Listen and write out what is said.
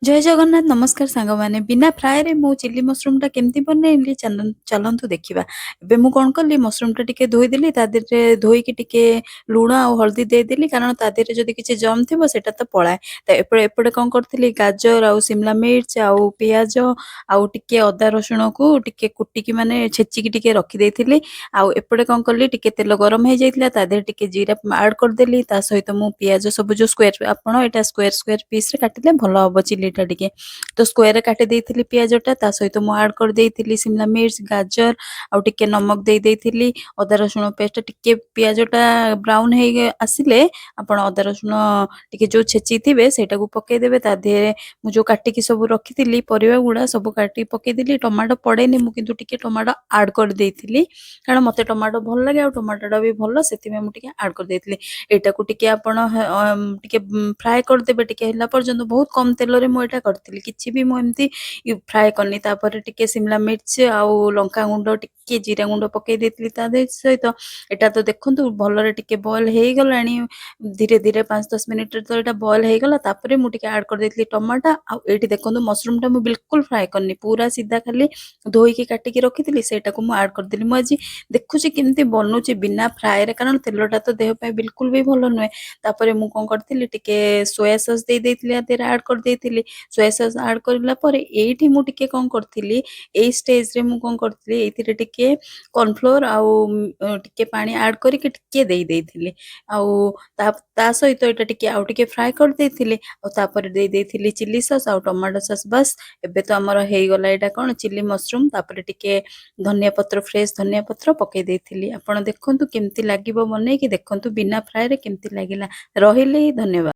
जय जगन्नाथ नमस्कार सांग माने बिना फ्राए रे मो चिली मशरूम टा केमती बनैली चलंतु देखिबा। एबे मु कोन करली मशरूम टा टिके धोई देली ता देरे धोई के टिके लूण आ हल्दी दे देली कारण ता देरे जदी किछि जम थिबो सेटा त पळाए। त एपडे एपडे कोन करथिली गाजर आ शिमला मिर्च आ पियाज आ टिके अदा रसुण को टिके कुटी की माने छेची की टिके रखी देथिली। आ एपडे कोन करली टिके तेल गरम हे जाइतला ता देरे टिके जीरा ऐड कर देली ता सहित मु पियाज सब जो स्क्वायर आपण एटा स्क्वायर स्क्वायर पीस रे काटिले भलो हबो चिली टा टिके तो स्क्वायर काटी देइथिली पियाजटा ता सहित मु ऐड कर देइथिली शिमला मिर्च गाजर आ टिके नमक दे देइथिली अदा रसुण पेस्ट टिके पियाजटा ब्राउन हे आसिले आपण अदा रसुण टिके जो छेची थिबे सेटा को पके देबे ता देहे मु जो काटी की सब रखिथिली परिवा गुडा सब काटी पके देली टमाटो पड़ेनी मु किंतु टिके टमाटो ऐड कर देइथिली कारण मते टमाटो भल लागे आ टमाटोटा भी भल सेति में मु टिके ऐड कर देइथिली एटा को टिके आपण टिके फ्राई कर देबे टिके हला पर्यंत बहुत कम तेल रे मु एटा करथिली किछि भी मु एमती फ्राई करनी तापर टिके शिमला मिर्च आउ लंका गुंड टिके जीरा गुंड पके देथिली ता दे सहित एटा तो देखंतु भल रे टिके बॉयल हे गलानी धीरे धीरे 5-10 मिनिट रे तो एटा बॉयल हे गला तापर मु टिके ऐड कर देथिली टमाटा आ एटी देखंतु मशरूम टा मु बिल्कुल फ्राई करनी पूरा सीधा खाली धोई के काटी के रखिथिली सेटा को मु ऐड कर देली मु आज देखुची केमती बनउची बिना फ्राई रे कारण तेलटा तो देह पे बिल्कुल भी भल नुए तापर मु कोन करथिली टिके सोया सॉस दे देथिली आ तेरे ऐड कर देथिली सोया सॉस ऐड करला परे एठी मु टिके कोन करथिली ए स्टेज रे मु कोन करथिली एथिरे टिके कॉर्नफ्लोर आउ टिके पानी ऐड करी के टिके देई देथिली आउ ता सहित एटा टिके आउ टिके फ्राई कर देथिली आ तापर देई देथिली चिली सॉस आउ टमाटो सॉस बस एबे तो हमर हेई गला एटा कोन चिली मशरूम तापर टिके धनिया पत्र फ्रेश धनिया पत्र पके देथिली आपण देखंतु केमती लागिबो बनै कि देखंतु बिना फ्राई रे केमती लागिला रहिले धन्यवाद।